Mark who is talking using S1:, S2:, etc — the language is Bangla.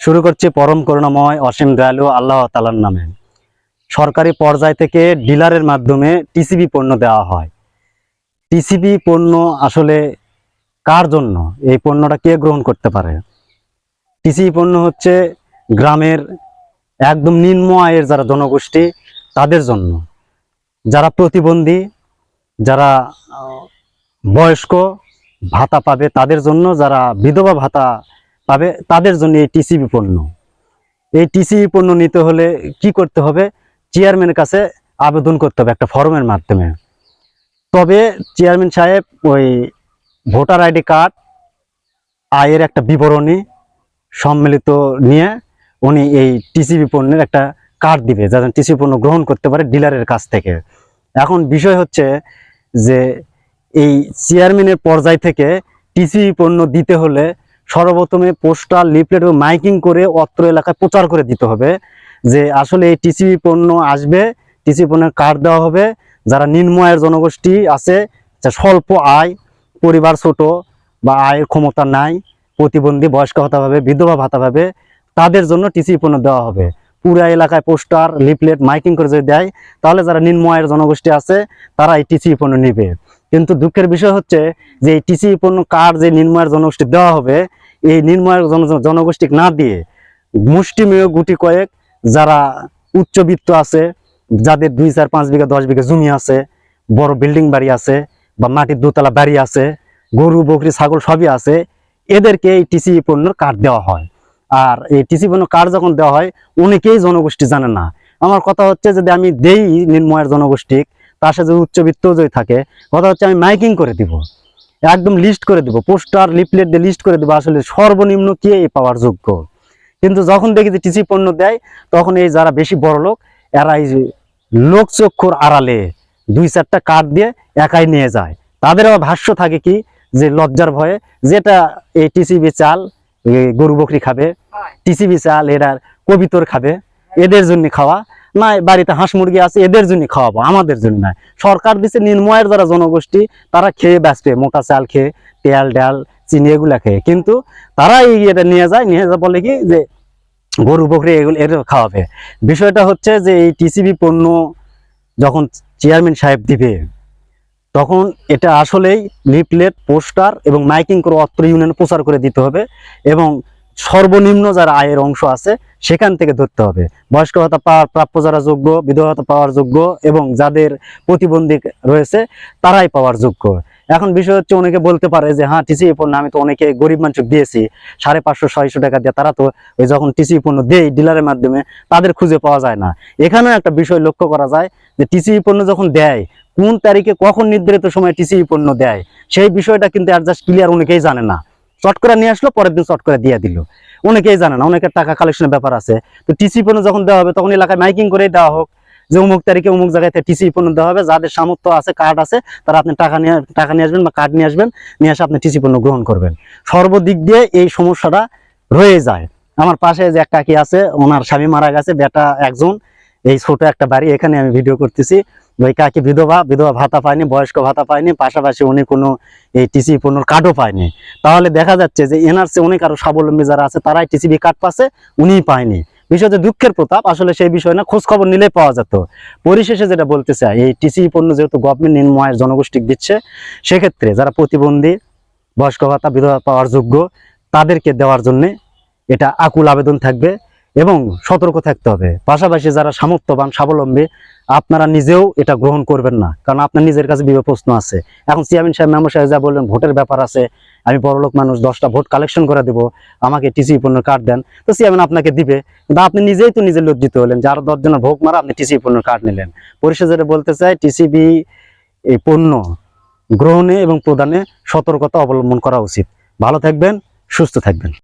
S1: শুরু করছি পরম করুণাময় অসীম দয়ালু আল্লাহ তাআলার নামে। সরকারি পর্যায় থেকে ডিলারের মাধ্যমে টিসিবি পণ্য দেওয়া হয়। টিসিবি পণ্য আসলে কার জন্য? এই পণ্যটা কে গ্রহণ করতে পারে? টিসিবি পণ্য হচ্ছে গ্রামের একদম নিম্ন আয়ের যারা জনগোষ্ঠী তাদের জন্য, যারা প্রতিবন্ধী, যারা বয়স্ক ভাতা পাবে তাদের জন্য, যারা বিধবা ভাতা পাবে তাদের জন্য এই টিসিবি পণ্য। এই টিসিবি পণ্য নিতে হলে কি করতে হবে? চেয়ারম্যানের কাছে আবেদন করতে হবে একটা ফর্মের মাধ্যমে। তবে চেয়ারম্যান সাহেব ওই ভোটার আইডি কার্ড, আয়ের একটা বিবরণী সম্মিলিত নিয়ে উনি এই টিসিবি পণ্যের একটা কার্ড দিবে, যাতে টিসিবি পণ্য গ্রহণ করতে পারে ডিলারের কাছ থেকে। এখন বিষয় হচ্ছে যে এই চেয়ারম্যানের পর্যায় থেকে টিসিবি পণ্য দিতে হলে সর্বপ্রথমে পোস্টার, লিফলেট ও মাইকিং করে অত্র এলাকায় প্রচার করে দিতে হবে যে আসলে এই টিসিবি পণ্য আসবে, টিসিবি পণ্যের কার্ড দেওয়া হবে। যারা নিম্ন আয়ের জনগোষ্ঠী আছে, স্বল্প আয়, পরিবার ছোট বা আয়ের ক্ষমতা নাই, প্রতিবন্ধী, বয়স্ক ভাতা পাবে, বিধবা ভাতা পাবে, তাদের জন্য টিসিবি পণ্য দেওয়া হবে। পুরা এলাকায় পোস্টার, লিফলেট, মাইকিং করে যদি দেয় তাহলে যারা নিম্ন আয়ের জনগোষ্ঠী আছে তারা এই টিসিবি পণ্য নিবে। কিন্তু দুঃখের বিষয় হচ্ছে যে এই টিসিবি পণ্য কার্ড যে নিম্ন আয়ের জনগোষ্ঠী দেওয়া হবে, এই নিম্ন আয়ের জনগোষ্ঠী না দিয়ে মুষ্টিমেয় গুটি কয়েক যারা উচ্চবিত্ত আছে, যাদের 2, 4, 5 বিঘা 10 বিঘা জমি আছে, বড় বিল্ডিং বাড়ি আছে বা মাটির দোতলা বাড়ি আছে, গরু বকরি ছাগল সবই আছে, এদেরকে এই টিসিবি পণ্যের কার্ড দেওয়া হয়। আর এই টিসিবি পণ্য কার্ড যখন দেওয়া হয় অনেকেই জনগোষ্ঠী জানে না। আমার কথা হচ্ছে যদি আমি দেই নিম্ন আয়ের জনগোষ্ঠী, তার সাথে উচ্চবিত্ত যদি থাকে, কথা হচ্ছে আমি মাইকিং করে দিব, একদম লিস্ট করে দিব, পোস্টার লিফলেট দিয়ে লিস্ট করে দিব আসলে সর্বনিম্ন কে পাওয়ার যোগ্য। কিন্তু যখন দেখি যে টিসিবি পণ্য দেয় তখন এই যারা বেশি বড় লোক এরা এই লোকচক্ষুর আড়ালে 2-4টা কার্ড দিয়ে একাই নিয়ে যায়। তাদের আবার ভাষ্য থাকে কি যে লজ্জার ভয়ে, যেটা এই টিসিবি চাল গরু বকরি খাবে, টিসিবি চাল এরা কবিতর খাবে, এদের জন্য খাওয়া না, বাড়িতে হাঁস মুরগি আছে এদের জন্য খাওয়াবো, আমাদের জন্য নয়। সরকার দিচ্ছে নিম্ন আয়ের যারা জনগোষ্ঠী তারা খেয়ে বাঁচবে, মোটা চাল খেয়ে, তেল ডাল চিনি এগুলা খেয়ে, কিন্তু তারা এটা নিয়ে যায় বলে কি যে গরু বকরি এগুলো এর খাওয়াবে। বিষয়টা হচ্ছে যে এই টিসিবি পণ্য যখন চেয়ারম্যান সাহেব দিবে তখন এটা আসলেই লিফলেট, পোস্টার এবং মাইকিং করে অত্র ইউনিয়নে প্রচার করে দিতে হবে এবং সর্বনিম্ন যারা আয়ের অংশ আছে সেখান থেকে ধরতে হবে। বয়স্ক ভাতা পাওয়ার প্রাপ্য যারা যোগ্য, বিধবা ভাতা পাওয়ার যোগ্য এবং যাদের প্রতিবন্ধী রয়েছে তারাই পাওয়ার যোগ্য। এখন বিষয় হচ্ছে অনেকে বলতে পারে যে হ্যাঁ টিসিবি পণ্য আমি তো অনেকে গরিব মানুষ দিয়েছি 550-600 টাকা দিয়ে, তারা তো ওই যখন টিসিবি পণ্য দেয় ডিলারের মাধ্যমে তাদের খুঁজে পাওয়া যায় না। এখানেও একটা বিষয় লক্ষ্য করা যায় যে টিসিবি পণ্য যখন দেয় কোন তারিখে কখন নির্ধারিত সময় টিসিবি পণ্য দেয় সেই বিষয়টা কিন্তু অ্যাডজাস্ট ক্লিয়ার অনেকেই জানে না। চট করে নিয়ে আসলো, পরের দিন চট করে দিয়ে দিল, অনেকেই জানে না, অনেকের টাকা কালেকশনের ব্যাপার আছে। তো টিসিবি পণ্য যখন দেওয়া হবে তখন এলাকায় মাইকিং করে দেওয়া হোক যে অমুক তারিখে অমুক জায়গায় টিসিবি পণ্য দেওয়া হবে, যাদের সামর্থ্য আছে, কার্ড আছে, তারা আপনি টাকা নিয়ে আসবেন বা কার্ড নিয়ে আসবেন, নিয়ে এসে আপনি টিসিবি পণ্য গ্রহণ করবেন। সর্বদিক দিয়ে এই সমস্যাটা রয়ে যায়। আমার পাশে যে এক কাকি আছে, ওনার স্বামী মারা গেছে, বেটা একজন, এই ছোট একটা বাড়ি, এখানে আমি ভিডিও করতেছি। ওই কাকি বিধবা ভাতা পায়নি, বয়স্ক ভাতা পায়নি, পাশাপাশি উনি কোনো এই টিসিবি পণ্যর কার্ডও পায়নি। তাহলে দেখা যাচ্ছে যে এনার চেয়ে অনেক আরো স্বাবলম্বী যারা আছে তারাই টিসিবি কার্ড পাচ্ছে, উনিই পায়নি। বিষয়টা দুঃখের প্রতাপ, আসলে সেই বিষয় না, খোঁজ খবর নিলেই পাওয়া যেত। পরিশেষে যেটা বলতে চাই, এই টিসিবি পণ্য যেহেতু গভর্নমেন্ট নিম্ন আয়ের জনগোষ্ঠী দিচ্ছে, সেক্ষেত্রে যারা প্রতিবন্ধী, বয়স্ক ভাতা, বিধবা পাওয়ার যোগ্য তাদেরকে দেওয়ার জন্য এটা আকুল আবেদন থাকবে এবং সতর্ক থাকতে হবে। পাশাপাশি যারা সামর্থ্যবান, স্বাবলম্বী, আপনারা নিজেও এটা গ্রহণ করবেন না, কারণ আপনার নিজের কাছে বিবেক প্রশ্ন আছে। এখন চেয়ারম্যান সাহেব, মেম্বার সাহেব যা বললেন ভোটের ব্যাপার আছে, আমি বড়লোক মানুষ, 10টা ভোট কালেকশন করে দেবো, আমাকে টিসিবি পণ্যের কার্ড দেন, তো চেয়ারম্যান আপনাকে দিবে, কিন্তু আপনি নিজেই তো নিজে লজ্জিত হলেন যে আরো 10 জনের ভোগ মারা আপনি টিসিবি পণ্যের কার্ড নিলেন। পরিশেষে বলতে চাই, টিসিবি এই পণ্য গ্রহণে এবং প্রদানে সতর্কতা অবলম্বন করা উচিত। ভালো থাকবেন, সুস্থ থাকবেন।